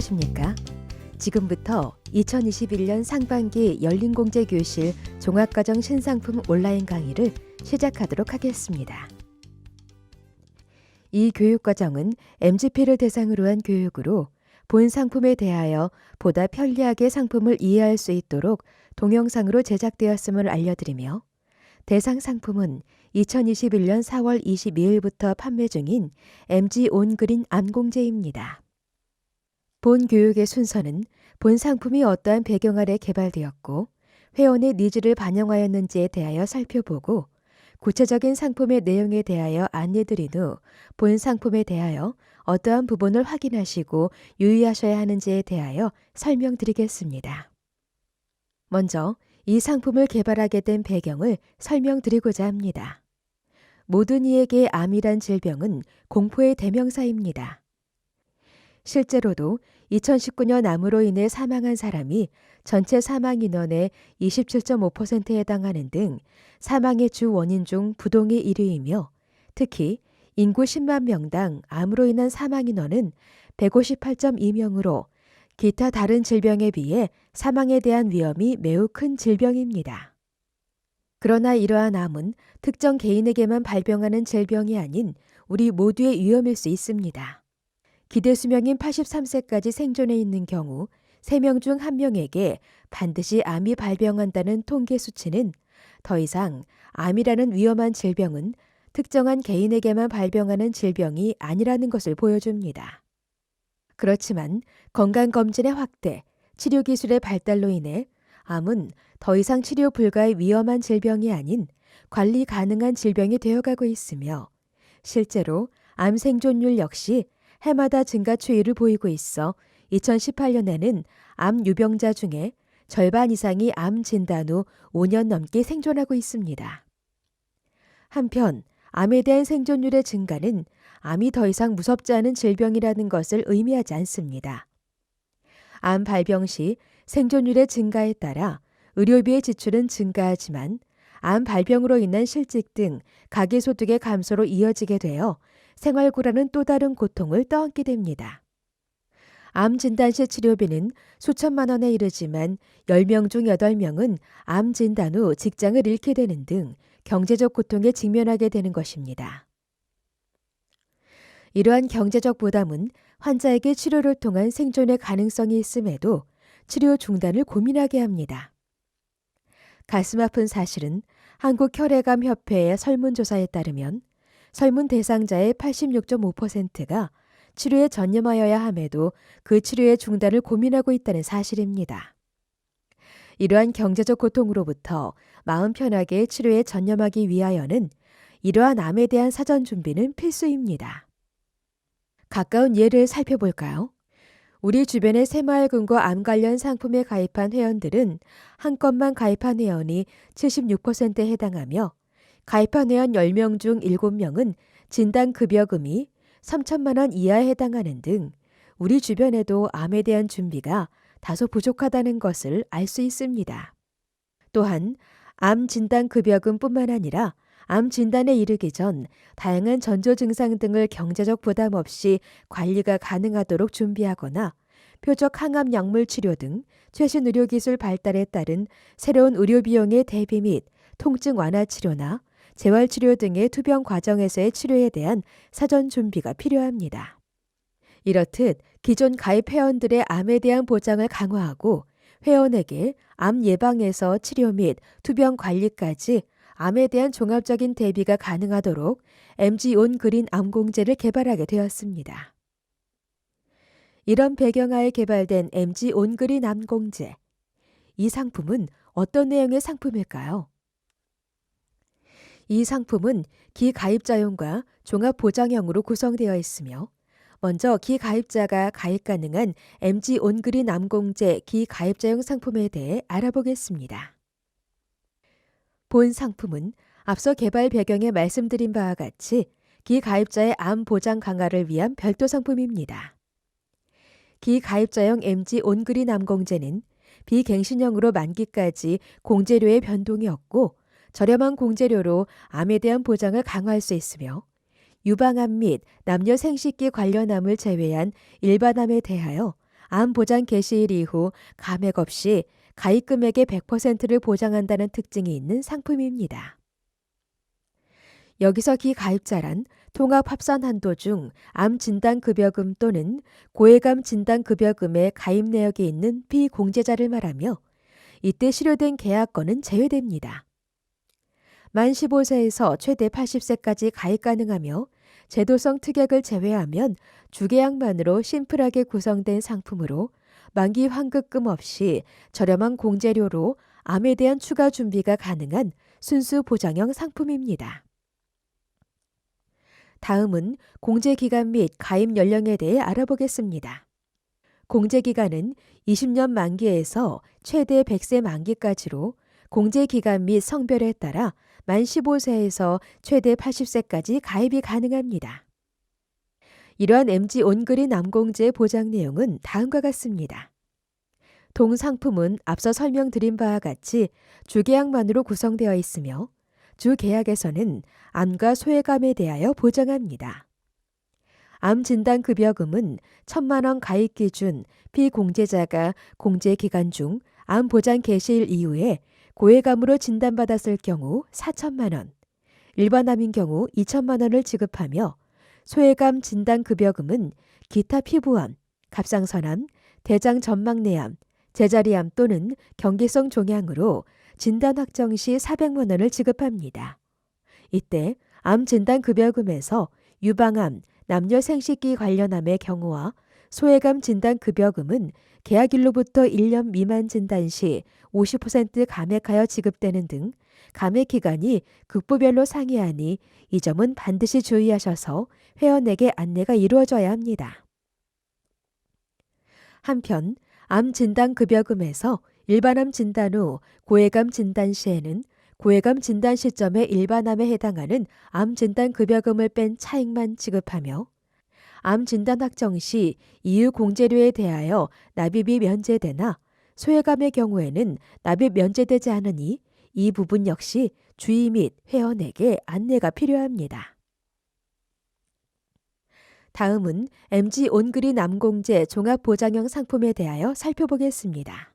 안녕하십니까? 지금부터 2021년 상반기 열린공제교실 종합과정 신상품 온라인 강의를 시작하도록 하겠습니다. 이 교육과정은 MGP를 대상으로 한 교육으로 본 상품에 대하여 보다 편리하게 상품을 이해할 수 있도록 동영상으로 제작되었음을 알려드리며 대상 상품은 2021년 4월 22일부터 판매 중인 MG 온그린 암공제입니다. 본 교육의 순서는 본 상품이 어떠한 배경 아래 개발되었고 회원의 니즈를 반영하였는지에 대하여 살펴보고 구체적인 상품의 내용에 대하여 안내드린 후 본 상품에 대하여 어떠한 부분을 확인하시고 유의하셔야 하는지에 대하여 설명드리겠습니다. 먼저 이 상품을 개발하게 된 배경을 설명드리고자 합니다. 모든 이에게 암이란 질병은 공포의 대명사입니다. 실제로도 2019년 암으로 인해 사망한 사람이 전체 사망 인원의 27.5%에 해당하는 등 사망의 주 원인 중 부동의 1위이며 특히 인구 10만 명당 암으로 인한 사망 인원은 158.2명으로 기타 다른 질병에 비해 사망에 대한 위험이 매우 큰 질병입니다. 그러나 이러한 암은 특정 개인에게만 발병하는 질병이 아닌 우리 모두의 위험일 수 있습니다. 기대 수명인 83세까지 생존해 있는 경우 3명 중 1명에게 반드시 암이 발병한다는 통계 수치는 더 이상 암이라는 위험한 질병은 특정한 개인에게만 발병하는 질병이 아니라는 것을 보여줍니다. 그렇지만 건강검진의 확대, 치료기술의 발달로 인해 암은 더 이상 치료 불가의 위험한 질병이 아닌 관리 가능한 질병이 되어가고 있으며 실제로 암 생존율 역시 해마다 증가 추이를 보이고 있어 2018년에는 암 유병자 중에 절반 이상이 암 진단 후 5년 넘게 생존하고 있습니다. 한편 암에 대한 생존율의 증가는 암이 더 이상 무섭지 않은 질병이라는 것을 의미하지 않습니다. 암 발병 시 생존율의 증가에 따라 의료비의 지출은 증가하지만 암 발병으로 인한 실직 등 가계소득의 감소로 이어지게 되어 생활고라는 또 다른 고통을 떠안게 됩니다. 암 진단 시 치료비는 수천만 원에 이르지만 10명 중 8명은 암 진단 후 직장을 잃게 되는 등 경제적 고통에 직면하게 되는 것입니다. 이러한 경제적 부담은 환자에게 치료를 통한 생존의 가능성이 있음에도 치료 중단을 고민하게 합니다. 가슴 아픈 사실은 한국혈액암협회의 설문조사에 따르면 설문 대상자의 86.5%가 치료에 전념하여야 함에도 그 치료의 중단을 고민하고 있다는 사실입니다. 이러한 경제적 고통으로부터 마음 편하게 치료에 전념하기 위하여는 이러한 암에 대한 사전 준비는 필수입니다. 가까운 예를 살펴볼까요? 우리 주변의 새마을금고 암 관련 상품에 가입한 회원들은 한 건만 가입한 회원이 76%에 해당하며 가입한 회원 10명 중 7명은 진단급여금이 3천만 원 이하에 해당하는 등 우리 주변에도 암에 대한 준비가 다소 부족하다는 것을 알 수 있습니다. 또한 암 진단급여금뿐만 아니라 암 진단에 이르기 전 다양한 전조 증상 등을 경제적 부담 없이 관리가 가능하도록 준비하거나 표적 항암 약물 치료 등 최신 의료기술 발달에 따른 새로운 의료 비용의 대비 및 통증 완화 치료나 재활치료 등의 투병 과정에서의 치료에 대한 사전 준비가 필요합니다. 이렇듯 기존 가입 회원들의 암에 대한 보장을 강화하고 회원에게 암 예방에서 치료 및 투병 관리까지 암에 대한 종합적인 대비가 가능하도록 MG 온그린 암공제를 개발하게 되었습니다. 이런 배경하에 개발된 MG 온그린 암공제. 이 상품은 어떤 내용의 상품일까요? 이 상품은 기가입자용과 종합보장형으로 구성되어 있으며 먼저 기가입자가 가입 가능한 MG 온그린 암공제 기가입자용 상품에 대해 알아보겠습니다. 본 상품은 앞서 개발 배경에 말씀드린 바와 같이 기가입자의 암 보장 강화를 위한 별도 상품입니다. 기가입자용 MG 온그린 암공제는 비갱신형으로 만기까지 공제료의 변동이 없고 저렴한 공제료로 암에 대한 보장을 강화할 수 있으며 유방암 및 남녀 생식기 관련 암을 제외한 일반암에 대하여 암 보장 개시일 이후 감액 없이 가입 금액의 100%를 보장한다는 특징이 있는 상품입니다. 여기서 기가입자란 통합 합산 한도 중 암 진단급여금 또는 고해감 진단급여금의 가입 내역이 있는 비공제자를 말하며 이때 실효된 계약건은 제외됩니다. 만 15세에서 최대 80세까지 가입 가능하며 제도성 특약을 제외하면 주계약만으로 심플하게 구성된 상품으로 만기 환급금 없이 저렴한 공제료로 암에 대한 추가 준비가 가능한 순수 보장형 상품입니다. 다음은 공제기간 및 가입 연령에 대해 알아보겠습니다. 공제기간은 20년 만기에서 최대 100세 만기까지로 공제기간 및 성별에 따라 만 15세에서 최대 80세까지 가입이 가능합니다. 이러한 MG 온그린 암공제 보장 내용은 다음과 같습니다. 동상품은 앞서 설명드린 바와 같이 주계약만으로 구성되어 있으며 주계약에서는 암과 소외감에 대하여 보장합니다. 암진단급여금은 1,000만 원 가입 기준 피공제자가 공제기간 중 암 보장 개시일 이후에 고해감으로 진단받았을 경우 4천만 원, 일반암인 경우 2천만 원을 지급하며 소외감 진단급여금은 기타 피부암, 갑상선암, 대장 전막내암, 제자리암 또는 경계성 종양으로 진단 확정 시 400만 원을 지급합니다. 이때 암 진단급여금에서 유방암, 남녀 생식기 관련암의 경우와 소외감 진단급여금은 계약일로부터 1년 미만 진단 시 50% 감액하여 지급되는 등 감액 기간이 극부별로 상이하니 이 점은 반드시 주의하셔서 회원에게 안내가 이루어져야 합니다. 한편 암 진단급여금에서 일반암 진단 후 고해감 진단 시에는 고해감 진단 시점에 일반암에 해당하는 암 진단급여금을 뺀 차익만 지급하며 암 진단 확정 시 이유 공제료에 대하여 납입이 면제되나 소외감의 경우에는 납입 면제되지 않으니 이 부분 역시 주의 및 회원에게 안내가 필요합니다. 다음은 MG 온그린 암공제 종합보장형 상품에 대하여 살펴보겠습니다.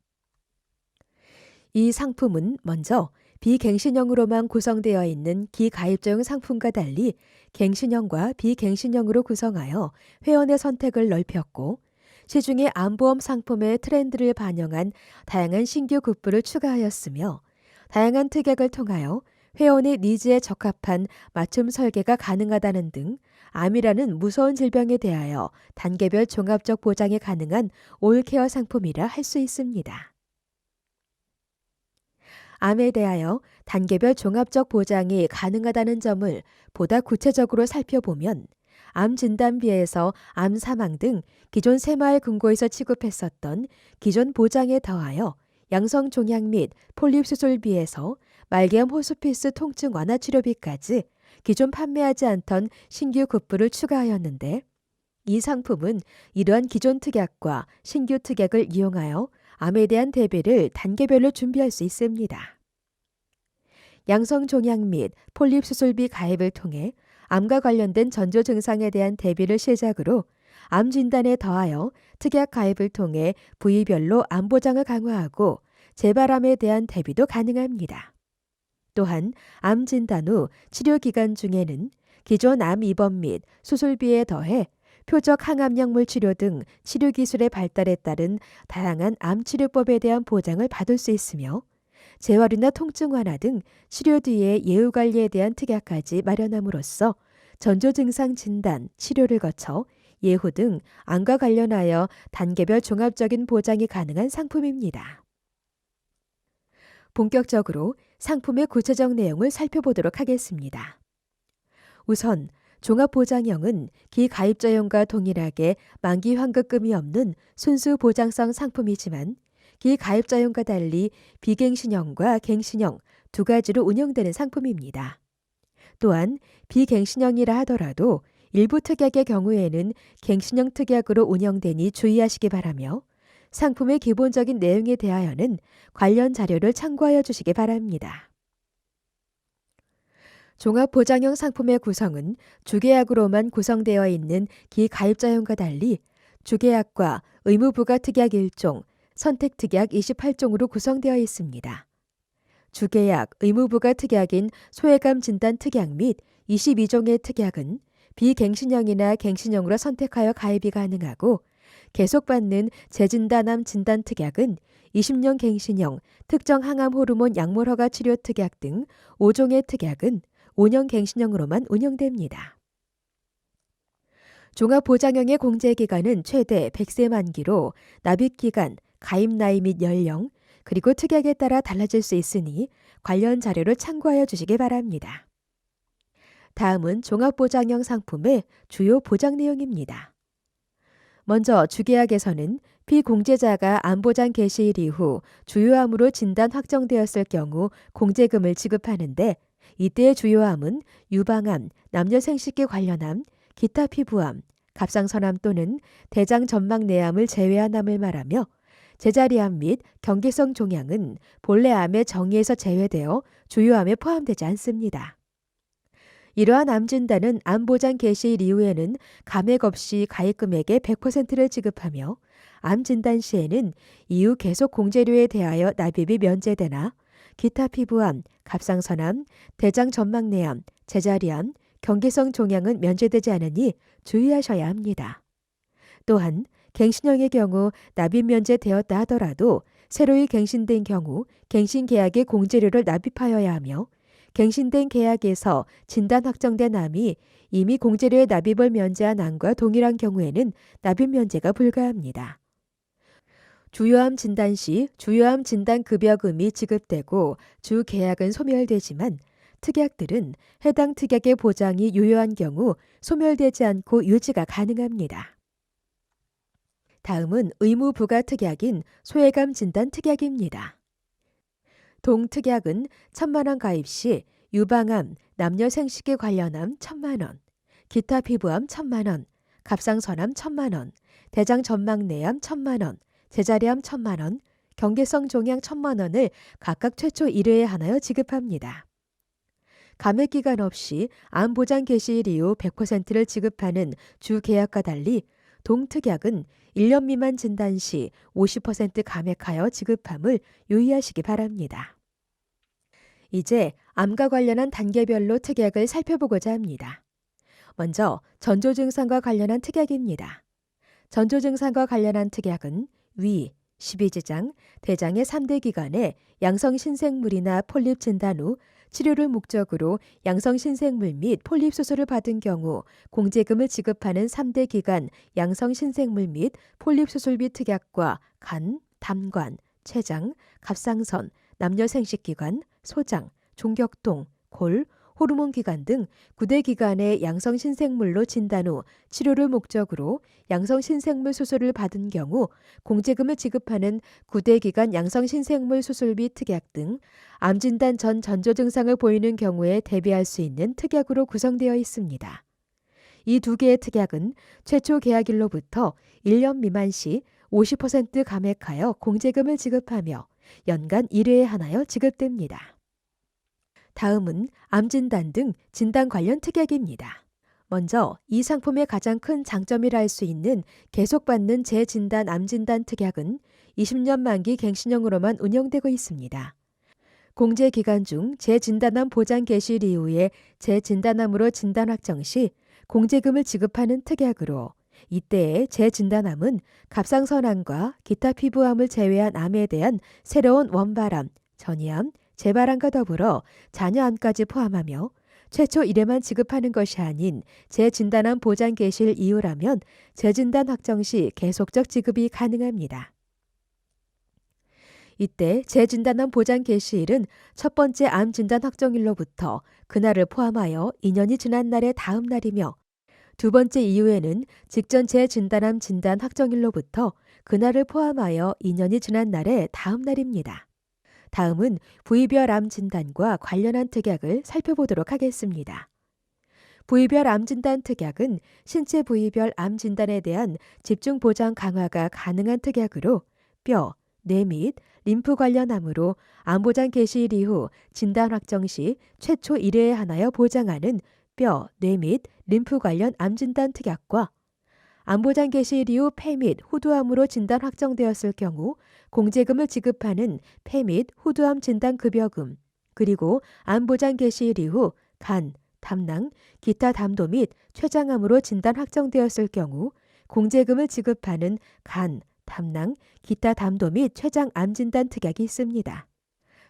이 상품은 먼저 비갱신형으로만 구성되어 있는 기가입자용 상품과 달리 갱신형과 비갱신형으로 구성하여 회원의 선택을 넓혔고 시중의 암보험 상품의 트렌드를 반영한 다양한 신규 급부를 추가하였으며 다양한 특약을 통하여 회원의 니즈에 적합한 맞춤 설계가 가능하다는 등 암이라는 무서운 질병에 대하여 단계별 종합적 보장이 가능한 올케어 상품이라 할 수 있습니다. 암에 대하여 단계별 종합적 보장이 가능하다는 점을 보다 구체적으로 살펴보면 암 진단비에서 암 사망 등 기존 새마을 금고에서 취급했었던 기존 보장에 더하여 양성 종양 및 폴립 수술비에서 말기암 호스피스 통증 완화 치료비까지 기존 판매하지 않던 신규 급부를 추가하였는데 이 상품은 이러한 기존 특약과 신규 특약을 이용하여 암에 대한 대비를 단계별로 준비할 수 있습니다. 양성 종양 및 폴립 수술비 가입을 통해 암과 관련된 전조 증상에 대한 대비를 시작으로 암 진단에 더하여 특약 가입을 통해 부위별로 암 보장을 강화하고 재발암에 대한 대비도 가능합니다. 또한 암 진단 후 치료 기간 중에는 기존 암 입원 및 수술비에 더해 표적 항암 약물 치료 등 치료 기술의 발달에 따른 다양한 암 치료법에 대한 보장을 받을 수 있으며 재활이나 통증 완화 등 치료 뒤의 예후 관리에 대한 특약까지 마련함으로써 전조 증상 진단, 치료를 거쳐 예후 등 암과 관련하여 단계별 종합적인 보장이 가능한 상품입니다. 본격적으로 상품의 구체적 내용을 살펴보도록 하겠습니다. 우선 종합보장형은 기가입자용과 동일하게 만기 환급금이 없는 순수 보장성 상품이지만 기가입자용과 달리 비갱신형과 갱신형 두 가지로 운영되는 상품입니다. 또한 비갱신형이라 하더라도 일부 특약의 경우에는 갱신형 특약으로 운영되니 주의하시기 바라며 상품의 기본적인 내용에 대하여는 관련 자료를 참고하여 주시기 바랍니다. 종합보장형 상품의 구성은 주계약으로만 구성되어 있는 기가입자용과 달리 주계약과 의무부가 특약 1종, 선택특약 28종으로 구성되어 있습니다. 주계약, 의무부가 특약인 소외감 진단 특약 및 22종의 특약은 비갱신형이나 갱신형으로 선택하여 가입이 가능하고 계속받는 재진단암 진단 특약은 20년 갱신형, 특정 항암 호르몬 약물 허가 치료 특약 등 5종의 특약은 5년 갱신형으로만 운영됩니다. 종합보장형의 공제기간은 최대 100세 만기로 납입기간, 가입 나이 및 연령, 그리고 특약에 따라 달라질 수 있으니 관련 자료를 참고하여 주시기 바랍니다. 다음은 종합보장형 상품의 주요 보장 내용입니다. 먼저 주계약에서는 피공제자가 암보장 개시일 이후 주요암으로 진단 확정되었을 경우 공제금을 지급하는데 이때의 주요암은 유방암, 남녀생식기 관련암, 기타 피부암, 갑상선암 또는 대장 점막내암을 제외한 암을 말하며 제자리암 및 경계성 종양은 본래 암의 정의에서 제외되어 주요암에 포함되지 않습니다. 이러한 암 진단은 암보장 개시일 이후에는 감액 없이 가입금액의 100%를 지급하며 암 진단 시에는 이후 계속 공제료에 대하여 납입이 면제되나 기타 피부암, 갑상선암, 대장 점막내암, 제자리암, 경계성 종양은 면제되지 않으니 주의하셔야 합니다. 또한 갱신형의 경우 납입 면제되었다 하더라도 새로이 갱신된 경우 갱신계약의 공제료를 납입하여야 하며 갱신된 계약에서 진단 확정된 암이 이미 공제료의 납입을 면제한 암과 동일한 경우에는 납입 면제가 불가합니다. 주요암 진단 시 주요암 진단급여금이 지급되고 주 계약은 소멸되지만 특약들은 해당 특약의 보장이 유효한 경우 소멸되지 않고 유지가 가능합니다. 다음은 의무부가 특약인 소외감 진단 특약입니다. 동특약은 1,000만 원 가입 시 유방암, 남녀생식기 관련암 1,000만 원, 기타 피부암 1,000만 원, 갑상선암 1,000만 원, 대장 점막내암 1,000만 원, 제자리암 1,000만 원, 경계성 종양 1,000만 원을 각각 최초 1회에 하나여 지급합니다. 감액기간 없이 암보장 개시일 이후 100%를 지급하는 주계약과 달리 동특약은 1년 미만 진단 시 50% 감액하여 지급함을 유의하시기 바랍니다. 이제 암과 관련한 단계별로 특약을 살펴보고자 합니다. 먼저 전조증상과 관련한 특약입니다. 전조증상과 관련한 특약은 위, 십이지장, 대장의 3대 기관에 양성신생물이나 폴립 진단 후 치료를 목적으로 양성신생물 및 폴립 수술을 받은 경우 공제금을 지급하는 3대 기관 양성신생물 및 폴립 수술비 특약과 간, 담관, 췌장, 갑상선, 남녀생식기관, 소장, 종격동, 골, 호르몬기관 등 9대 기관의 양성신생물로 진단 후 치료를 목적으로 양성신생물 수술을 받은 경우 공제금을 지급하는 9대 기관 양성신생물 수술비 특약 등 암진단 전 전조 증상을 보이는 경우에 대비할 수 있는 특약으로 구성되어 있습니다. 이 두 개의 특약은 최초 계약일로부터 1년 미만 시 50% 감액하여 공제금을 지급하며 연간 1회에 하나여 지급됩니다. 다음은 암진단 등 진단 관련 특약입니다. 먼저 이 상품의 가장 큰 장점이라 할 수 있는 계속받는 재진단 암진단 특약은 20년 만기 갱신형으로만 운영되고 있습니다. 공제 기간 중 재진단암 보장 개시일 이후에 재진단암으로 진단 확정 시 공제금을 지급하는 특약으로 이때의 재진단암은 갑상선암과 기타 피부암을 제외한 암에 대한 새로운 원발암, 전이암, 재발암과 더불어 자녀암까지 포함하며 최초 1회만 지급하는 것이 아닌 재진단암 보장 개시일 이후라면 재진단 확정 시 계속적 지급이 가능합니다. 이때 재진단암 보장 개시일은 첫 번째 암 진단 확정일로부터 그날을 포함하여 2년이 지난 날의 다음 날이며 두 번째 이후에는 직전 재진단암 진단 확정일로부터 그날을 포함하여 2년이 지난 날의 다음 날입니다. 다음은 부위별 암 진단과 관련한 특약을 살펴보도록 하겠습니다. 부위별 암 진단 특약은 신체 부위별 암 진단에 대한 집중 보장 강화가 가능한 특약으로 뼈, 뇌 및 림프 관련 암으로 암보장 개시일 이후 진단 확정 시 최초 1회에 하나여 보장하는 뼈, 뇌 및 림프 관련 암 진단 특약과 암보장 개시일 이후 폐 및 후두암으로 진단 확정되었을 경우 공제금을 지급하는 폐 및 후두암 진단급여금, 그리고 암보장 개시일 이후 간, 담낭, 기타 담도 및 췌장암으로 진단 확정되었을 경우 공제금을 지급하는 간, 담낭, 기타 담도 및 췌장암 진단 특약이 있습니다.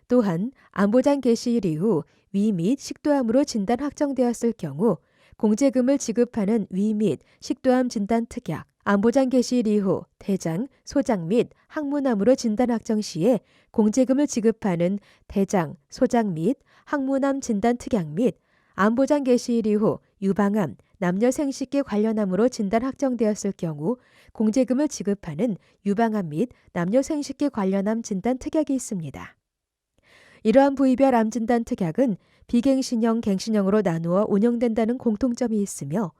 또한 암보장 개시일 이후 위 및 식도암으로 진단 확정되었을 경우 공제금을 지급하는 위 및 식도암 진단 특약, 암보장 개시일 이후 대장, 소장 및 항문암으로 진단 확정 시에 공제금을 지급하는 대장, 소장 및 항문암 진단 특약 및 암보장 개시일 이후 유방암, 남녀 생식기 관련암으로 진단 확정되었을 경우 공제금을 지급하는 유방암 및 남녀 생식기 관련암 진단 특약이 있습니다. 이러한 부위별 암 진단 특약은 비갱신형, 갱신형으로 나누어 운영된다는 공통점이 있으며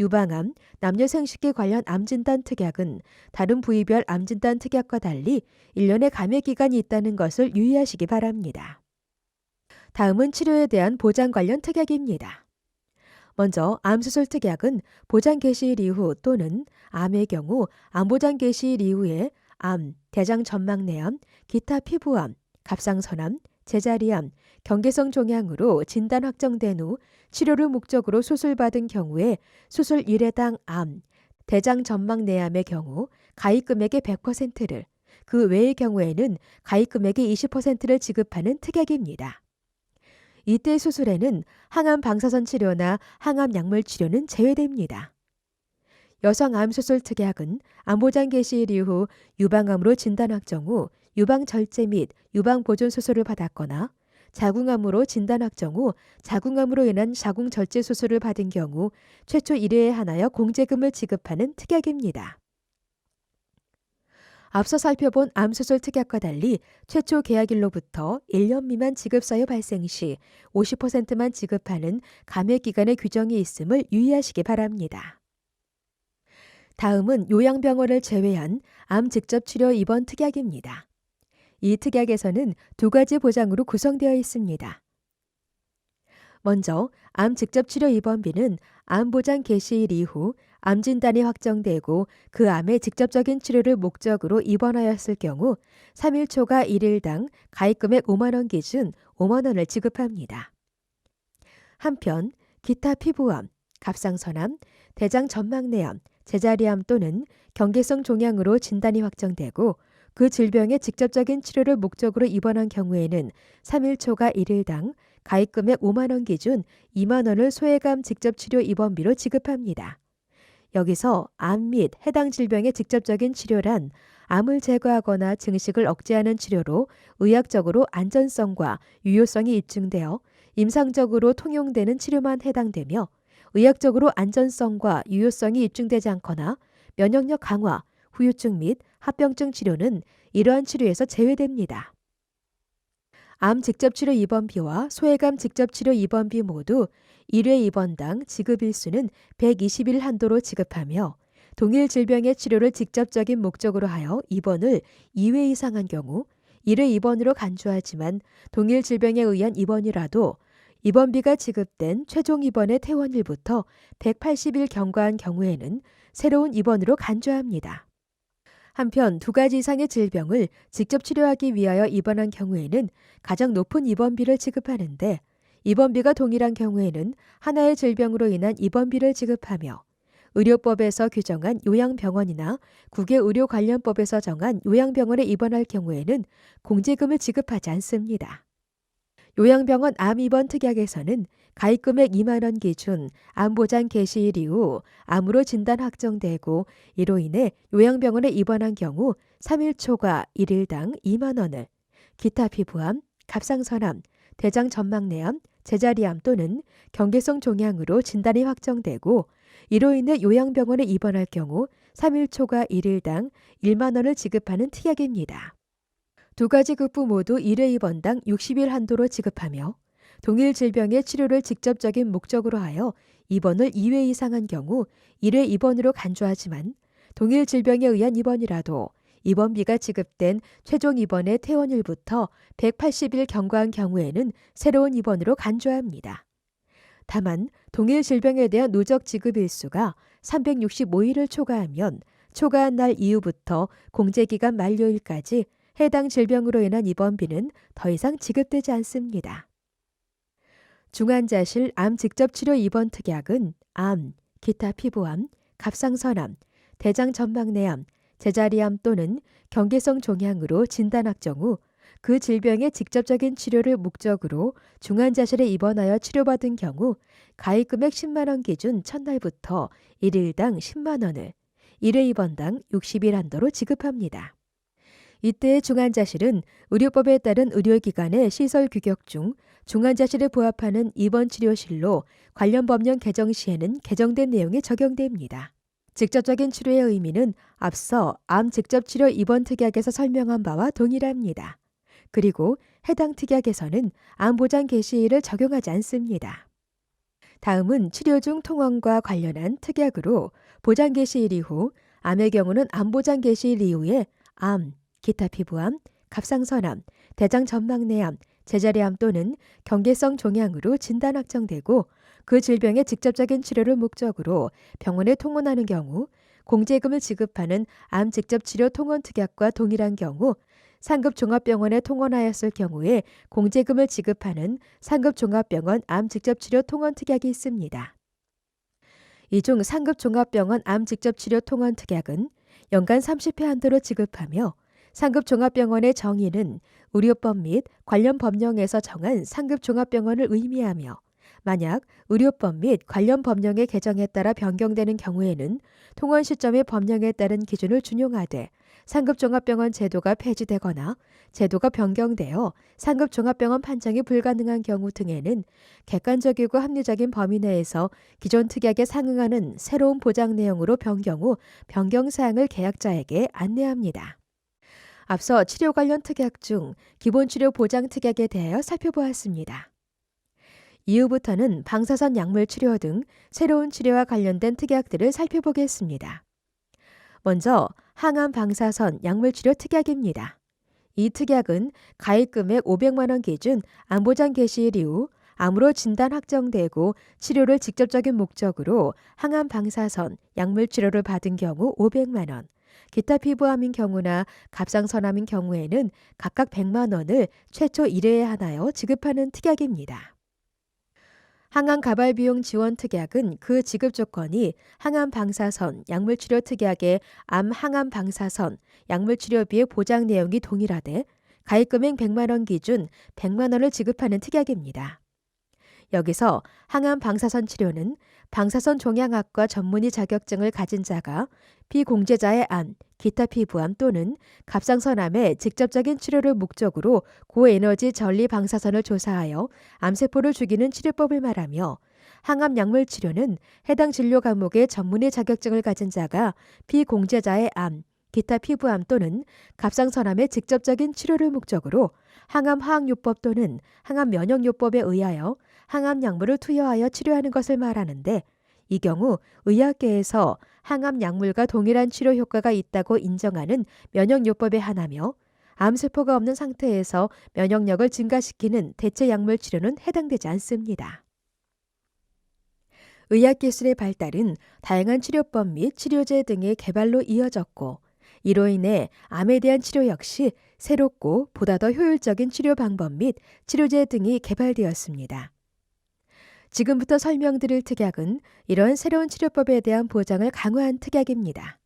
유방암, 남녀 생식기 관련 암 진단 특약은 다른 부위별 암 진단 특약과 달리 1년의 감액 기간이 있다는 것을 유의하시기 바랍니다. 다음은 치료에 대한 보장 관련 특약입니다. 먼저 암수술 특약은 보장 개시일 이후 또는 암의 경우 암보장 개시일 이후에 암, 대장 점막내암, 기타 피부암, 갑상선암, 제자리암, 경계성 종양으로 진단 확정된 후 치료를 목적으로 수술받은 경우에 수술 1회당 암, 대장 점막내암의 경우 가입 금액의 100%를, 그 외의 경우에는 가입 금액의 20%를 지급하는 특약입니다. 이때 수술에는 항암 방사선 치료나 항암 약물 치료는 제외됩니다. 여성 암수술 특약은 암보장 개시일 이후 유방암으로 진단 확정 후 유방 절제 및 유방 보존 수술을 받았거나 자궁암으로 진단 확정 후 자궁암으로 인한 자궁 절제 수술을 받은 경우 최초 1회에 한하여 공제금을 지급하는 특약입니다. 앞서 살펴본 암수술 특약과 달리 최초 계약일로부터 1년 미만 지급 사유 발생 시 50%만 지급하는 감액 기간의 규정이 있음을 유의하시기 바랍니다. 다음은 요양병원을 제외한 암 직접 치료 입원 특약입니다. 이 특약에서는 두 가지 보장으로 구성되어 있습니다. 먼저 암 직접 치료 입원비는 암보장 개시일 이후 암 진단이 확정되고 그 암의 직접적인 치료를 목적으로 입원하였을 경우 3일 초과 1일당 가입 금액 5만 원 기준 5만 원을 지급합니다. 한편 기타 피부암, 갑상선암, 대장 점막내암, 제자리암 또는 경계성 종양으로 진단이 확정되고 그 질병의 직접적인 치료를 목적으로 입원한 경우에는 3일 초과 1일당 가입 금액 5만 원 기준 2만 원을 소외감 직접 치료 입원비로 지급합니다. 여기서 암 및 해당 질병의 직접적인 치료란 암을 제거하거나 증식을 억제하는 치료로 의학적으로 안전성과 유효성이 입증되어 임상적으로 통용되는 치료만 해당되며 의학적으로 안전성과 유효성이 입증되지 않거나 면역력 강화, 후유증 및 합병증 치료는 이러한 치료에서 제외됩니다. 암 직접치료 입원비와 소외감 직접치료 입원비 모두 1회 입원당 지급일수는 120일 한도로 지급하며 동일 질병의 치료를 직접적인 목적으로 하여 입원을 2회 이상 한 경우 1회 입원으로 간주하지만 동일 질병에 의한 입원이라도 입원비가 지급된 최종 입원의 퇴원일부터 180일 경과한 경우에는 새로운 입원으로 간주합니다. 한편 두 가지 이상의 질병을 직접 치료하기 위하여 입원한 경우에는 가장 높은 입원비를 지급하는데 입원비가 동일한 경우에는 하나의 질병으로 인한 입원비를 지급하며 의료법에서 규정한 요양병원이나 국외의료관련법에서 정한 요양병원에 입원할 경우에는 공제금을 지급하지 않습니다. 요양병원 암입원 특약에서는 가입금액 2만 원 기준 암보장 개시일 이후 암으로 진단 확정되고 이로 인해 요양병원에 입원한 경우 3일 초과 1일당 2만 원을 기타 피부암, 갑상선암, 대장 점막내암, 제자리암 또는 경계성 종양으로 진단이 확정되고 이로 인해 요양병원에 입원할 경우 3일 초과 1일당 1만 원을 지급하는 특약입니다. 두 가지 급부 모두 1회 입원당 60일 한도로 지급하며 동일 질병의 치료를 직접적인 목적으로 하여 입원을 2회 이상 한 경우 1회 입원으로 간주하지만 동일 질병에 의한 입원이라도 입원비가 지급된 최종 입원의 퇴원일부터 180일 경과한 경우에는 새로운 입원으로 간주합니다. 다만 동일 질병에 대한 누적 지급 일수가 365일을 초과하면 초과한 날 이후부터 공제기간 만료일까지 해당 질병으로 인한 입원비는 더 이상 지급되지 않습니다. 중환자실 암 직접치료 입원 특약은 암, 기타 피부암, 갑상선암, 대장전막내암, 제자리암 또는 경계성 종양으로 진단 확정 후 그 질병의 직접적인 치료를 목적으로 중환자실에 입원하여 치료받은 경우 가입금액 10만 원 기준 첫날부터 1일당 10만 원을 1회 입원당 60일 한도로 지급합니다. 이때의 중환자실은 의료법에 따른 의료기관의 시설 규격 중 중환자실에 부합하는 입원치료실로 관련 법령 개정 시에는 개정된 내용이 적용됩니다. 직접적인 치료의 의미는 앞서 암 직접치료 입원 특약에서 설명한 바와 동일합니다. 그리고 해당 특약에서는 암보장 개시일을 적용하지 않습니다. 다음은 치료 중 통원과 관련한 특약으로 보장 개시일 이후 암의 경우는 암보장 개시일 이후에 암, 기타 피부암, 갑상선암, 대장전막내암, 제자리암 또는 경계성 종양으로 진단 확정되고 그 질병의 직접적인 치료를 목적으로 병원에 통원하는 경우 공제금을 지급하는 암 직접치료 통원 특약과 동일한 경우 상급 종합병원에 통원하였을 경우에 공제금을 지급하는 상급 종합병원 암 직접치료 통원 특약이 있습니다. 이 중 상급 종합병원 암 직접치료 통원 특약은 연간 30회 한도로 지급하며 상급 종합병원의 정의는 의료법 및 관련 법령에서 정한 상급 종합병원을 의미하며 만약 의료법 및 관련 법령의 개정에 따라 변경되는 경우에는 통원 시점의 법령에 따른 기준을 준용하되 상급종합병원 제도가 폐지되거나 제도가 변경되어 상급종합병원 판정이 불가능한 경우 등에는 객관적이고 합리적인 범위 내에서 기존 특약에 상응하는 새로운 보장 내용으로 변경 후 변경사항을 계약자에게 안내합니다. 앞서 치료 관련 특약 중 기본치료 보장 특약에 대하여 살펴보았습니다. 이후부터는 방사선 약물 치료 등 새로운 치료와 관련된 특약들을 살펴보겠습니다. 먼저 항암 방사선 약물 치료 특약입니다. 이 특약은 가입금액 500만 원 기준 암보장 개시일 이후 암으로 진단 확정되고 치료를 직접적인 목적으로 항암 방사선 약물 치료를 받은 경우 500만 원, 기타 피부암인 경우나 갑상선암인 경우에는 각각 100만 원을 최초 1회에 하나여 지급하는 특약입니다. 항암 가발 비용 지원 특약은 그 지급 조건이 항암 방사선 약물 치료 특약의 암 항암 방사선 약물 치료비의 보장 내용이 동일하되 가입금액 100만 원 기준 100만 원을 지급하는 특약입니다. 여기서 항암 방사선 치료는 방사선 종양학과 전문의 자격증을 가진 자가 피공제자의 암, 기타 피부암 또는 갑상선암의 직접적인 치료를 목적으로 고에너지 전리 방사선을 조사하여 암세포를 죽이는 치료법을 말하며 항암 약물 치료는 해당 진료 과목의 전문의 자격증을 가진 자가 피공제자의 암, 기타 피부암 또는 갑상선암의 직접적인 치료를 목적으로 항암 화학요법 또는 항암 면역요법에 의하여 항암 약물을 투여하여 치료하는 것을 말하는데 이 경우 의학계에서 항암 약물과 동일한 치료 효과가 있다고 인정하는 면역요법에 한하며 암세포가 없는 상태에서 면역력을 증가시키는 대체 약물 치료는 해당되지 않습니다. 의학기술의 발달은 다양한 치료법 및 치료제 등의 개발로 이어졌고 이로 인해 암에 대한 치료 역시 새롭고 보다 더 효율적인 치료 방법 및 치료제 등이 개발되었습니다. 지금부터 설명드릴 특약은 이러한 새로운 치료법에 대한 보장을 강화한 특약입니다.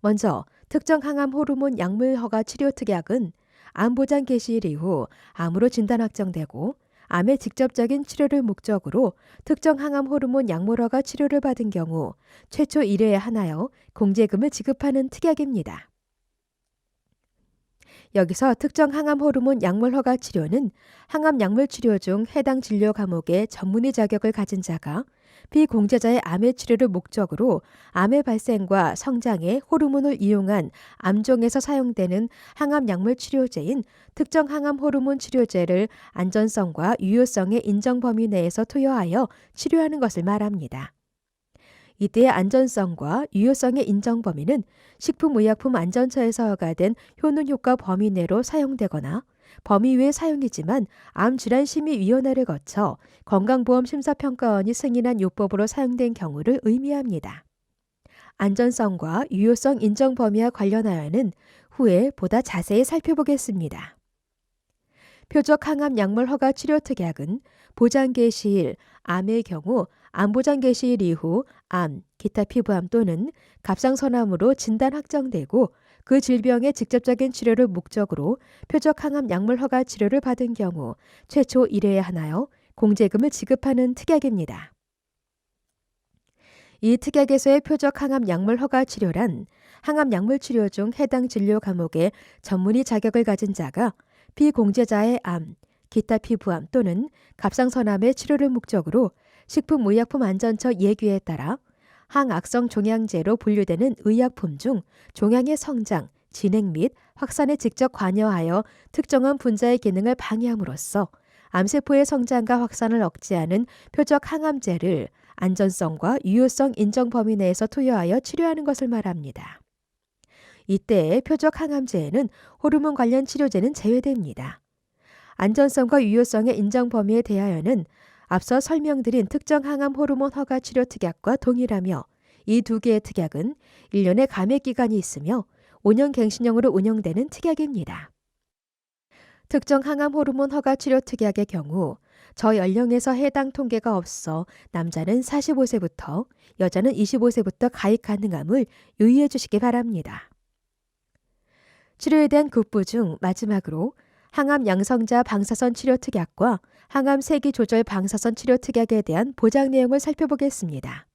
먼저 특정 항암 호르몬 약물 허가 치료 특약은 암 보장 개시일 이후 암으로 진단 확정되고 암의 직접적인 치료를 목적으로 특정 항암 호르몬 약물 허가 치료를 받은 경우 최초 1회에 하나여 공제금을 지급하는 특약입니다. 여기서 특정 항암 호르몬 약물 허가 치료는 항암 약물 치료 중 해당 진료 과목의 전문의 자격을 가진 자가 피공제자의 암의 치료를 목적으로 암의 발생과 성장에 호르몬을 이용한 암종에서 사용되는 항암 약물 치료제인 특정 항암 호르몬 치료제를 안전성과 유효성의 인정 범위 내에서 투여하여 치료하는 것을 말합니다. 이때의 안전성과 유효성의 인정 범위는 식품의약품안전처에서 허가된 효능효과 범위 내로 사용되거나 범위 외의 사용이지만 암질환심의위원회를 거쳐 건강보험심사평가원이 승인한 요법으로 사용된 경우를 의미합니다. 안전성과 유효성 인정 범위와 관련하여는 후에 보다 자세히 살펴보겠습니다. 표적 항암 약물 허가 치료 특약은 보장 개시일, 암의 경우 암 보장 개시일 이후 암, 기타 피부암 또는 갑상선암으로 진단 확정되고 그 질병의 직접적인 치료를 목적으로 표적 항암 약물 허가 치료를 받은 경우 최초 1회에 하나여 공제금을 지급하는 특약입니다. 이 특약에서의 표적 항암 약물 허가 치료란 항암 약물 치료 중 해당 진료 과목의 전문의 자격을 가진 자가 비공제자의 암, 기타 피부암 또는 갑상선암의 치료를 목적으로 식품의약품안전처 예규에 따라 항악성 종양제로 분류되는 의약품 중 종양의 성장, 진행 및 확산에 직접 관여하여 특정한 분자의 기능을 방해함으로써 암세포의 성장과 확산을 억제하는 표적 항암제를 안전성과 유효성 인정 범위 내에서 투여하여 치료하는 것을 말합니다. 이때의 표적 항암제에는 호르몬 관련 치료제는 제외됩니다. 안전성과 유효성의 인정 범위에 대하여는 앞서 설명드린 특정 항암 호르몬 허가 치료 특약과 동일하며 이 두 개의 특약은 1년의 감액 기간이 있으며 5년 갱신형으로 운영되는 특약입니다. 특정 항암 호르몬 허가 치료 특약의 경우 저연령에서 해당 통계가 없어 남자는 45세부터 여자는 25세부터 가입 가능함을 유의해 주시기 바랍니다. 치료에 대한 급부 중 마지막으로 항암 양성자 방사선 치료 특약과 항암 세기 조절 방사선 치료 특약에 대한 보장 내용을 살펴보겠습니다.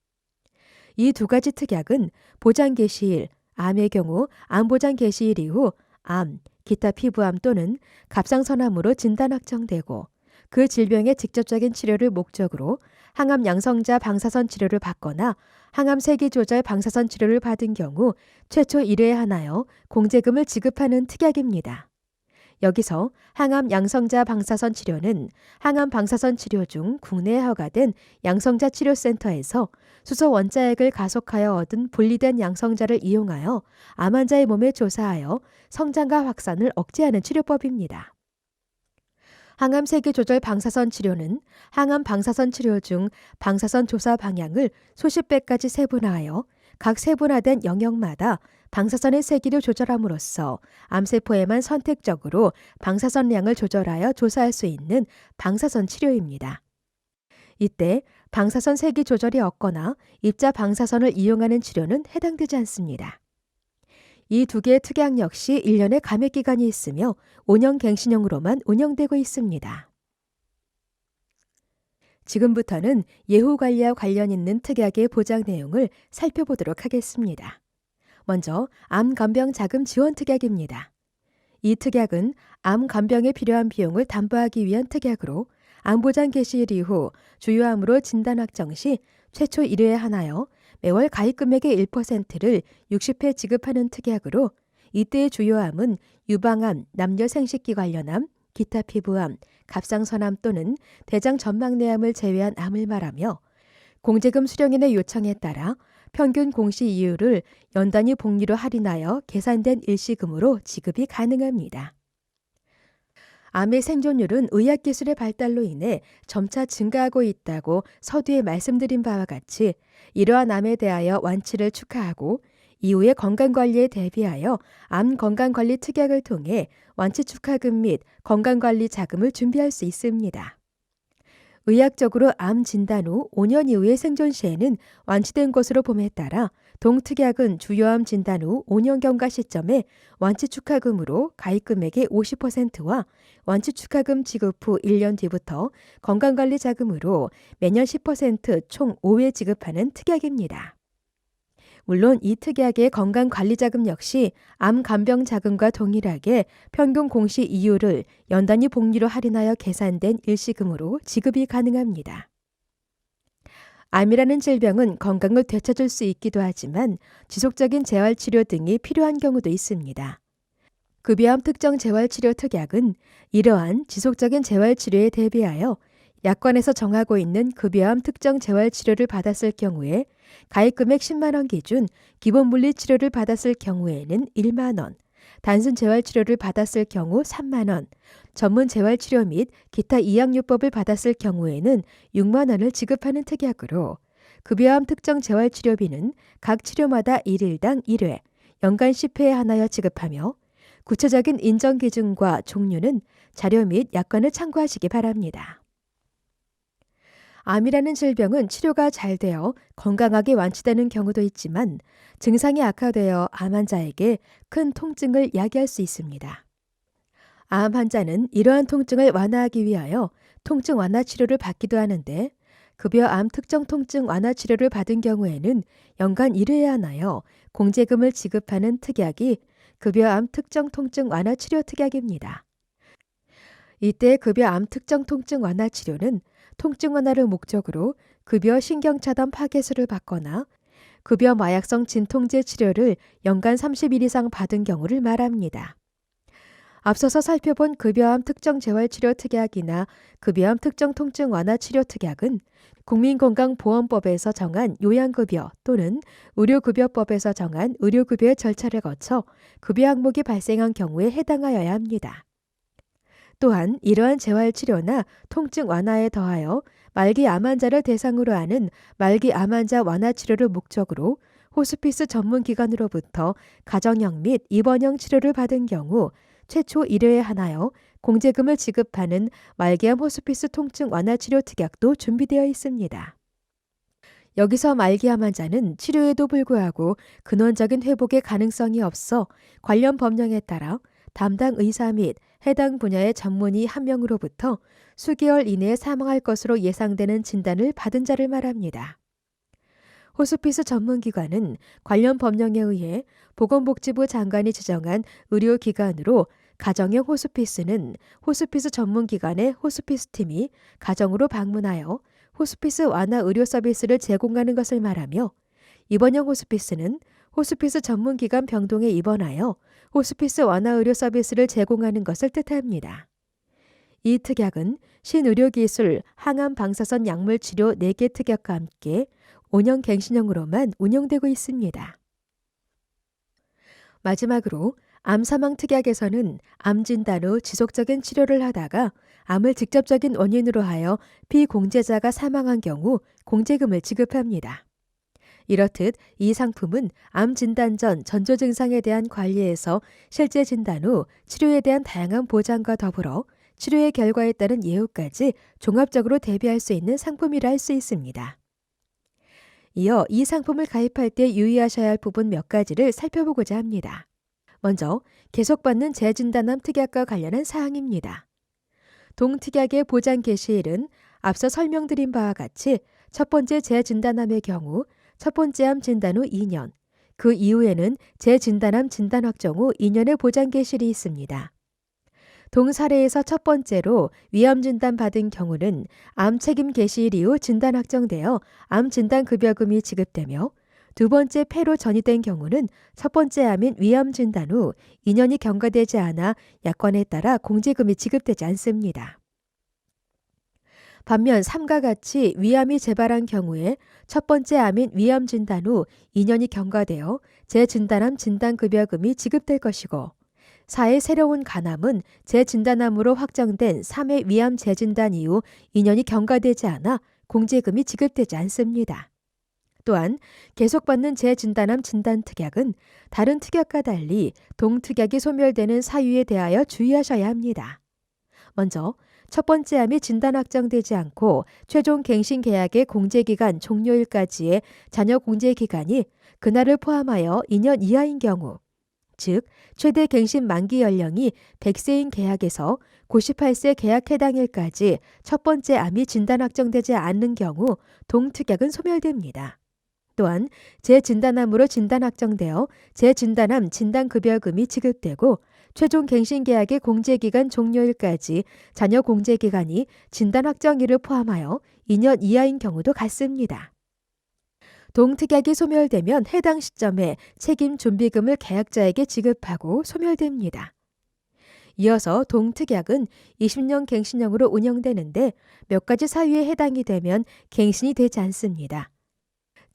이 두 가지 특약은 보장 개시일, 암의 경우 암 보장 개시일 이후 암, 기타 피부암 또는 갑상선암으로 진단 확정되고 그 질병의 직접적인 치료를 목적으로 항암 양성자 방사선 치료를 받거나 항암 세기 조절 방사선 치료를 받은 경우 최초 1회에 하나여 공제금을 지급하는 특약입니다. 여기서 항암 양성자 방사선 치료는 항암 방사선 치료 중 국내에 허가된 양성자 치료센터에서 수소 원자핵을 가속하여 얻은 분리된 양성자를 이용하여 암 환자의 몸에 조사하여 성장과 확산을 억제하는 치료법입니다. 항암 세기 조절 방사선 치료는 항암 방사선 치료 중 방사선 조사 방향을 수십 배까지 세분화하여 각 세분화된 영역마다 방사선의 세기를 조절함으로써 암세포에만 선택적으로 방사선량을 조절하여 조사할 수 있는 방사선 치료입니다. 이때 방사선 세기 조절이 없거나 입자 방사선을 이용하는 치료는 해당되지 않습니다. 이 두 개의 특약 역시 1년의 감액 기간이 있으며 5년 갱신형으로만 운영되고 있습니다. 지금부터는 예후관리와 관련 있는 특약의 보장 내용을 살펴보도록 하겠습니다. 먼저 암간병 자금 지원 특약입니다. 이 특약은 암간병에 필요한 비용을 담보하기 위한 특약으로 암보장 개시일 이후 주요암으로 진단 확정 시 최초 1회에 하나여 매월 가입 금액의 1%를 60회 지급하는 특약으로 이때의 주요암은 유방암, 남녀 생식기 관련암, 기타 피부암, 갑상선암 또는 대장 전막내암을 제외한 암을 말하며 공제금 수령인의 요청에 따라 평균 공시 이율을 연단위 복리로 할인하여 계산된 일시금으로 지급이 가능합니다. 암의 생존율은 의학기술의 발달로 인해 점차 증가하고 있다고 서두에 말씀드린 바와 같이 이러한 암에 대하여 완치를 축하하고 이후의 건강관리에 대비하여 암 건강관리 특약을 통해 완치 축하금 및 건강관리 자금을 준비할 수 있습니다. 의학적으로 암 진단 후 5년 이후의 생존 시에는 완치된 것으로 봄에 따라 동특약은 주요암 진단 후 5년 경과 시점에 완치 축하금으로 가입 금액의 50%와 완치 축하금 지급 후 1년 뒤부터 건강관리 자금으로 매년 10%총 5회 지급하는 특약입니다. 물론 이 특약의 건강관리자금 역시 암간병자금과 동일하게 평균 공시 이율을 연단위 복리로 할인하여 계산된 일시금으로 지급이 가능합니다. 암이라는 질병은 건강을 되찾을 수 있기도 하지만 지속적인 재활치료 등이 필요한 경우도 있습니다. 급여암 특정 재활치료 특약은 이러한 지속적인 재활치료에 대비하여 약관에서 정하고 있는 급여암 특정 재활치료를 받았을 경우에 가입금액 10만 원 기준 기본 물리치료를 받았을 경우에는 1만 원, 단순 재활치료를 받았을 경우 3만 원, 전문 재활치료 및 기타 이약요법을 받았을 경우에는 6만 원을 지급하는 특약으로 급여암 특정 재활치료비는 각 치료마다 1일당 1회, 연간 10회에 하나여 지급하며 구체적인 인정 기준과 종류는 자료 및 약관을 참고하시기 바랍니다. 암이라는 질병은 치료가 잘 되어 건강하게 완치되는 경우도 있지만 증상이 악화되어 암 환자에게 큰 통증을 야기할 수 있습니다. 암 환자는 이러한 통증을 완화하기 위하여 통증 완화 치료를 받기도 하는데 급여 암 특정 통증 완화 치료를 받은 경우에는 연간 1회에 하나여 공제금을 지급하는 특약이 급여 암 특정 통증 완화 치료 특약입니다. 이때 급여 암 특정 통증 완화 치료는 통증 완화를 목적으로 급여 신경차단 파괴술을 받거나 급여 마약성 진통제 치료를 연간 30일 이상 받은 경우를 말합니다. 앞서서 살펴본 급여암 특정 재활치료 특약이나 급여암 특정 통증 완화 치료 특약은 국민건강보험법에서 정한 요양급여 또는 의료급여법에서 정한 의료급여의 절차를 거쳐 급여 항목이 발생한 경우에 해당하여야 합니다. 또한 이러한 재활치료나 통증 완화에 더하여 말기 암 환자를 대상으로 하는 말기 암 환자 완화 치료를 목적으로 호스피스 전문기관으로부터 가정형 및 입원형 치료를 받은 경우 최초 1회에 하나여 공제금을 지급하는 말기암 호스피스 통증 완화 치료 특약도 준비되어 있습니다. 여기서 말기암 환자는 치료에도 불구하고 근원적인 회복의 가능성이 없어 관련 법령에 따라 담당 의사 및 해당 분야의 전문의 한 명으로부터 수개월 이내에 사망할 것으로 예상되는 진단을 받은 자를 말합니다. 호스피스 전문기관은 관련 법령에 의해 보건복지부 장관이 지정한 의료기관으로 가정형 호스피스는 호스피스 전문기관의 호스피스팀이 가정으로 방문하여 호스피스 완화 의료 서비스를 제공하는 것을 말하며 입원형 호스피스는 호스피스 전문기관 병동에 입원하여 호스피스 완화 의료 서비스를 제공하는 것을 뜻합니다. 이 특약은 신의료기술 항암 방사선 약물 치료 4개 특약과 함께 5년 갱신형으로만 운영되고 있습니다. 마지막으로 암 사망 특약에서는 암 진단 후 지속적인 치료를 하다가 암을 직접적인 원인으로 하여 피공제자가 사망한 경우 공제금을 지급합니다. 이렇듯 이 상품은 암 진단 전 전조 증상에 대한 관리에서 실제 진단 후 치료에 대한 다양한 보장과 더불어 치료의 결과에 따른 예후까지 종합적으로 대비할 수 있는 상품이라 할 수 있습니다. 이어 이 상품을 가입할 때 유의하셔야 할 부분 몇 가지를 살펴보고자 합니다. 먼저 계속받는 재진단암 특약과 관련한 사항입니다. 동특약의 보장 개시일은 앞서 설명드린 바와 같이 첫 번째 재진단암의 경우 첫 번째 암 진단 후 2년, 그 이후에는 재진단암 진단 확정 후 2년의 보장 개시일이 있습니다. 동 사례에서 첫 번째로 위암 진단 받은 경우는 암 책임 개시일 이후 진단 확정되어 암 진단 급여금이 지급되며 두 번째 폐로 전이된 경우는 첫 번째 암인 위암 진단 후 2년이 경과되지 않아 약관에 따라 공제금이 지급되지 않습니다. 반면 3과 같이 위암이 재발한 경우에 첫 번째 암인 위암 진단 후 2년이 경과되어 재진단암 진단급여금이 지급될 것이고 4의 새로운 간암은 재진단암으로 확정된 3회 위암 재진단 이후 2년이 경과되지 않아 공제금이 지급되지 않습니다. 또한 계속받는 재진단암 진단특약은 다른 특약과 달리 동특약이 소멸되는 사유에 대하여 주의하셔야 합니다. 먼저 첫 번째 암이 진단 확정되지 않고 최종 갱신 계약의 공제기간 종료일까지의 잔여 공제기간이 그날을 포함하여 2년 이하인 경우, 즉 최대 갱신 만기 연령이 100세인 계약에서 98세 계약 해당일까지 첫 번째 암이 진단 확정되지 않는 경우 동특약은 소멸됩니다. 또한 재진단암으로 진단 확정되어 재진단암 진단급여금이 지급되고 최종 갱신계약의 공제기간 종료일까지 잔여 공제기간이 진단 확정일을 포함하여 2년 이하인 경우도 같습니다. 동특약이 소멸되면 해당 시점에 책임 준비금을 계약자에게 지급하고 소멸됩니다. 이어서 동특약은 20년 갱신형으로 운영되는데 몇 가지 사유에 해당이 되면 갱신이 되지 않습니다.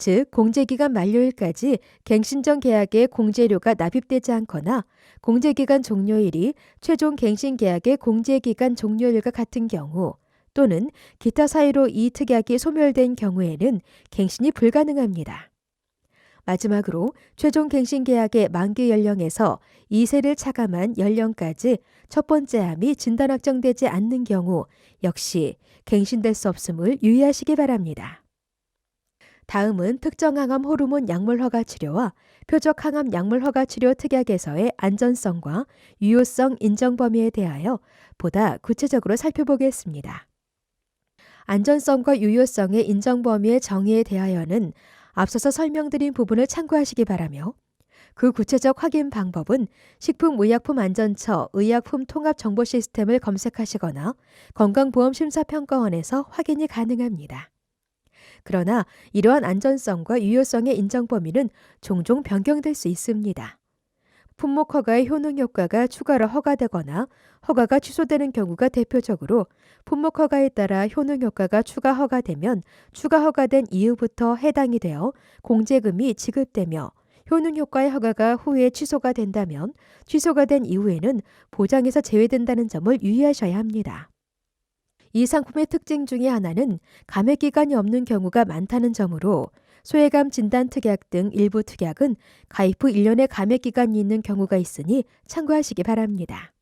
즉 공제기간 만료일까지 갱신 전 계약에 공제료가 납입되지 않거나 공제기간 종료일이 최종 갱신 계약의 공제기간 종료일과 같은 경우, 또는 기타 사유로 이 특약이 소멸된 경우에는 갱신이 불가능합니다. 마지막으로 최종 갱신 계약의 만기 연령에서 2세를 차감한 연령까지 첫 번째 암이 진단 확정되지 않는 경우 역시 갱신될 수 없음을 유의하시기 바랍니다. 다음은 특정 항암 호르몬 약물 허가 치료와 표적 항암 약물 허가 치료 특약에서의 안전성과 유효성 인정 범위에 대하여 보다 구체적으로 살펴보겠습니다. 안전성과 유효성의 인정 범위의 정의에 대하여는 앞서서 설명드린 부분을 참고하시기 바라며 그 구체적 확인 방법은 식품의약품안전처 의약품 통합 정보 시스템을 검색하시거나 건강보험심사평가원에서 확인이 가능합니다. 그러나 이러한 안전성과 유효성의 인정 범위는 종종 변경될 수 있습니다. 품목 허가의 효능 효과가 추가로 허가되거나 허가가 취소되는 경우가 대표적으로 품목 허가에 따라 효능 효과가 추가 허가되면 추가 허가된 이후부터 해당이 되어 공제금이 지급되며 효능 효과의 허가가 후에 취소가 된다면 취소가 된 이후에는 보장에서 제외된다는 점을 유의하셔야 합니다. 이 상품의 특징 중에 하나는 감액 기간이 없는 경우가 많다는 점으로 소외감 진단 특약 등 일부 특약은 가입 후 1년의 감액 기간이 있는 경우가 있으니 참고하시기 바랍니다.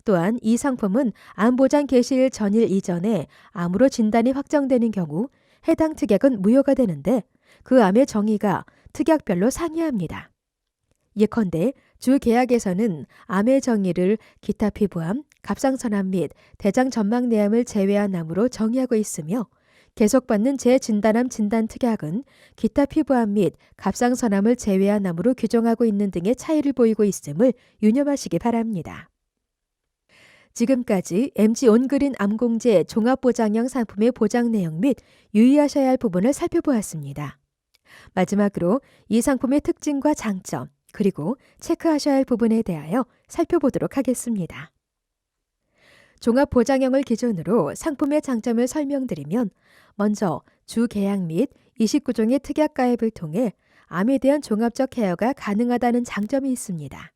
또한 이 상품은 암 보장 개시일 전일 이전에 암으로 진단이 확정되는 경우 해당 특약은 무효가 되는데 그 암의 정의가 특약별로 상이합니다. 예컨대 주 계약에서는 암의 정의를 기타 피부암, 갑상선암 및 대장 전막내암을 제외한 암으로 정의하고 있으며 계속받는 재진단암 진단 특약은 기타 피부암 및 갑상선암을 제외한 암으로 규정하고 있는 등의 차이를 보이고 있음을 유념하시기 바랍니다. 지금까지 MG 온그린 암공제 종합보장형 상품의 보장 내용 및 유의하셔야 할 부분을 살펴보았습니다. 마지막으로 이 상품의 특징과 장점, 그리고 체크하셔야 할 부분에 대하여 살펴보도록 하겠습니다. 종합보장형을 기준으로 상품의 장점을 설명드리면 먼저 주 계약 및 29종의 특약 가입을 통해 암에 대한 종합적 케어가 가능하다는 장점이 있습니다.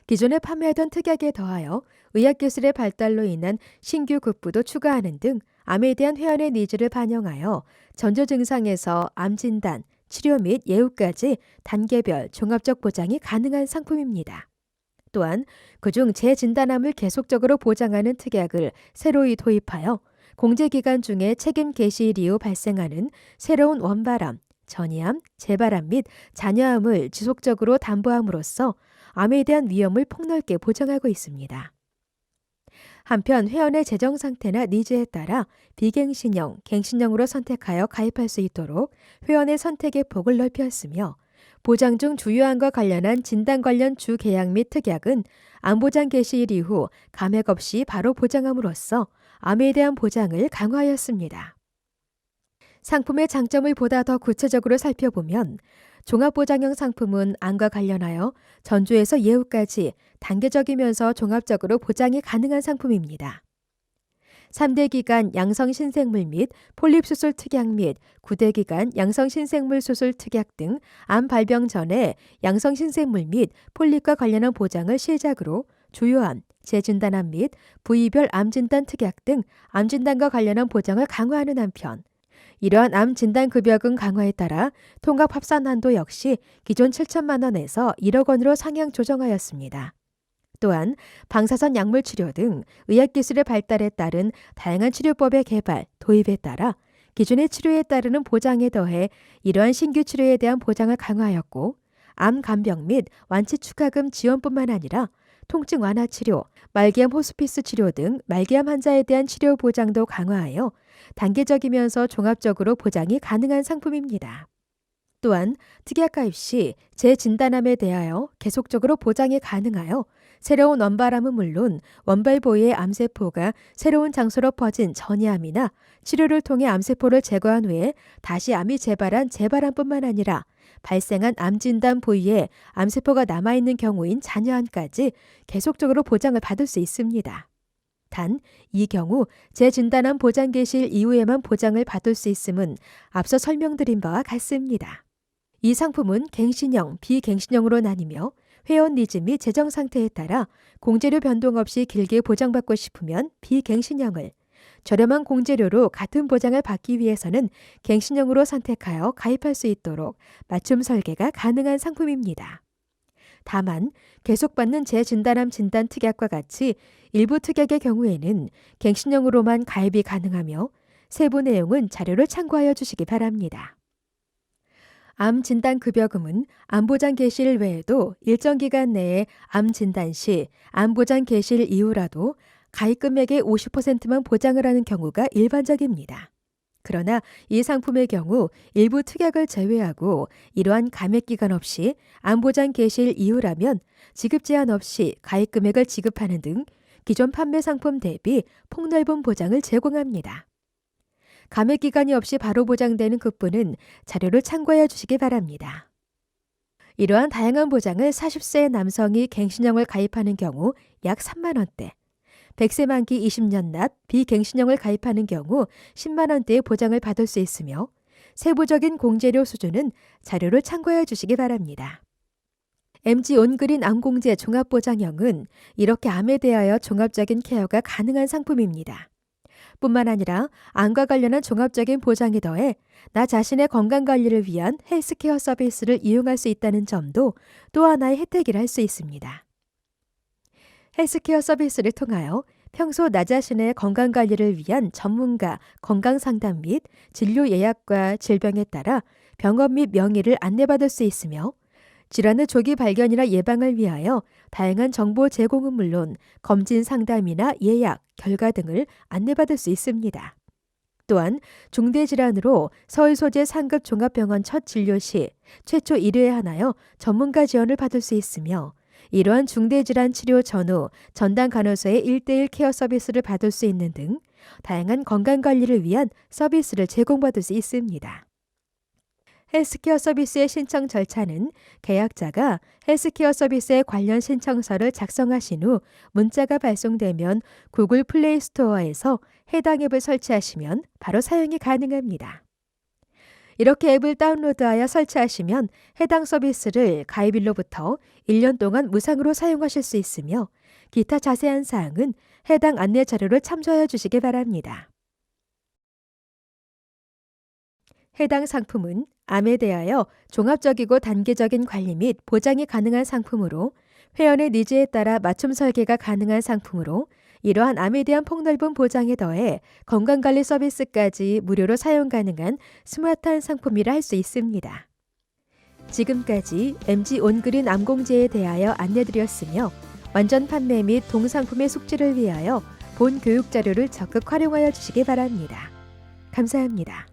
기존에 판매하던 특약에 더하여 의학기술의 발달로 인한 신규 국부도 추가하는 등 암에 대한 회원의 니즈를 반영하여 전조 증상에서 암 진단, 치료 및 예후까지 단계별 종합적 보장이 가능한 상품입니다. 또한 그중 재진단암을 계속적으로 보장하는 특약을 새로이 도입하여 공제기간 중에 책임 개시일 이후 발생하는 새로운 원발암, 전이암, 재발암 및 잔여암을 지속적으로 담보함으로써 암에 대한 위험을 폭넓게 보장하고 있습니다. 한편 회원의 재정 상태나 니즈에 따라 비갱신형, 갱신형으로 선택하여 가입할 수 있도록 회원의 선택의 폭을 넓혔으며 보장 중 주요함과 관련한 진단 관련 주 계약 및 특약은 암보장 개시일 이후 감액 없이 바로 보장함으로써 암에 대한 보장을 강화하였습니다. 상품의 장점을 보다 더 구체적으로 살펴보면 종합보장형 상품은 암과 관련하여 전조에서 예후까지 단계적이면서 종합적으로 보장이 가능한 상품입니다. 3대 기간 양성신생물 및 폴립수술 특약 및 9대 기간 양성신생물 수술 특약 등 암 발병 전에 양성신생물 및 폴립과 관련한 보장을 시작으로 주요암, 재진단암 및 부위별 암진단 특약 등 암진단과 관련한 보장을 강화하는 한편 이러한 암 진단급여금 강화에 따라 통합 합산 한도 역시 기존 7천만 원에서 1억 원으로 상향 조정하였습니다. 또한 방사선 약물 치료 등 의학기술의 발달에 따른 다양한 치료법의 개발, 도입에 따라 기존의 치료에 따르는 보장에 더해 이러한 신규 치료에 대한 보장을 강화하였고 암 간병 및 완치 축하금 지원뿐만 아니라 통증 완화 치료, 말기암 호스피스 치료 등 말기암 환자에 대한 치료 보장도 강화하여 단계적이면서 종합적으로 보장이 가능한 상품입니다. 또한 특약 가입 시 재진단암에 대하여 계속적으로 보장이 가능하여 새로운 원발암은 물론 원발 부위의 암세포가 새로운 장소로 퍼진 전이암이나 치료를 통해 암세포를 제거한 후에 다시 암이 재발한 재발암뿐만 아니라 발생한 암진단 부위에 암세포가 남아있는 경우인 잔여암까지 계속적으로 보장을 받을 수 있습니다. 단, 이 경우 재진단암 보장 개시일 이후에만 보장을 받을 수 있음은 앞서 설명드린 바와 같습니다. 이 상품은 갱신형, 비갱신형으로 나뉘며 회원 니즈 및 재정 상태에 따라 공제료 변동 없이 길게 보장받고 싶으면 비갱신형을, 저렴한 공제료로 같은 보장을 받기 위해서는 갱신형으로 선택하여 가입할 수 있도록 맞춤 설계가 가능한 상품입니다. 다만 계속 받는 재진단암 진단 특약과 같이 일부 특약의 경우에는 갱신형으로만 가입이 가능하며 세부 내용은 자료를 참고하여 주시기 바랍니다. 암 진단 급여금은 암보장 개시일 외에도 일정 기간 내에 암 진단 시 암보장 개시일 이후라도 가입 금액의 50%만 보장을 하는 경우가 일반적입니다. 그러나 이 상품의 경우 일부 특약을 제외하고 이러한 감액 기간 없이 암보장 개시일 이후라면 지급 제한 없이 가입 금액을 지급하는 등 기존 판매 상품 대비 폭넓은 보장을 제공합니다. 감액 기간이 없이 바로 보장되는 급부는 자료를 참고해 주시기 바랍니다. 이러한 다양한 보장을 40세 남성이 갱신형을 가입하는 경우 약 3만 원대, 100세 만기 20년 납 비갱신형을 가입하는 경우 10만 원대의 보장을 받을 수 있으며 세부적인 공제료 수준은 자료를 참고해 주시기 바랍니다. MG 온그린 암공제 종합보장형은 이렇게 암에 대하여 종합적인 케어가 가능한 상품입니다. 뿐만 아니라 암과 관련한 종합적인 보장에 더해 나 자신의 건강관리를 위한 헬스케어 서비스를 이용할 수 있다는 점도 또 하나의 혜택이라 할 수 있습니다. 헬스케어 서비스를 통하여 평소 나 자신의 건강관리를 위한 전문가 건강상담 및 진료 예약과 질병에 따라 병원 및 명의를 안내받을 수 있으며 질환의 조기 발견이나 예방을 위하여 다양한 정보 제공은 물론 검진 상담이나 예약, 결과 등을 안내받을 수 있습니다. 또한 중대질환으로 서울 소재 상급 종합병원 첫 진료 시 최초 1회에 한하여 전문가 지원을 받을 수 있으며 이러한 중대질환 치료 전후 전담 간호사의 1:1 케어 서비스를 받을 수 있는 등 다양한 건강관리를 위한 서비스를 제공받을 수 있습니다. 헬스케어 서비스의 신청 절차는 계약자가 헬스케어 서비스의 관련 신청서를 작성하신 후 문자가 발송되면 구글 플레이 스토어에서 해당 앱을 설치하시면 바로 사용이 가능합니다. 이렇게 앱을 다운로드하여 설치하시면 해당 서비스를 가입일로부터 1년 동안 무상으로 사용하실 수 있으며 기타 자세한 사항은 해당 안내 자료를 참조해 주시기 바랍니다. 해당 상품은 암에 대하여 종합적이고 단계적인 관리 및 보장이 가능한 상품으로 회원의 니즈에 따라 맞춤 설계가 가능한 상품으로 이러한 암에 대한 폭넓은 보장에 더해 건강관리 서비스까지 무료로 사용 가능한 스마트한 상품이라 할 수 있습니다. 지금까지 MG 온그린 암공제에 대하여 안내드렸으며 완전 판매 및 동상품의 숙지를 위하여 본 교육 자료를 적극 활용하여 주시기 바랍니다. 감사합니다.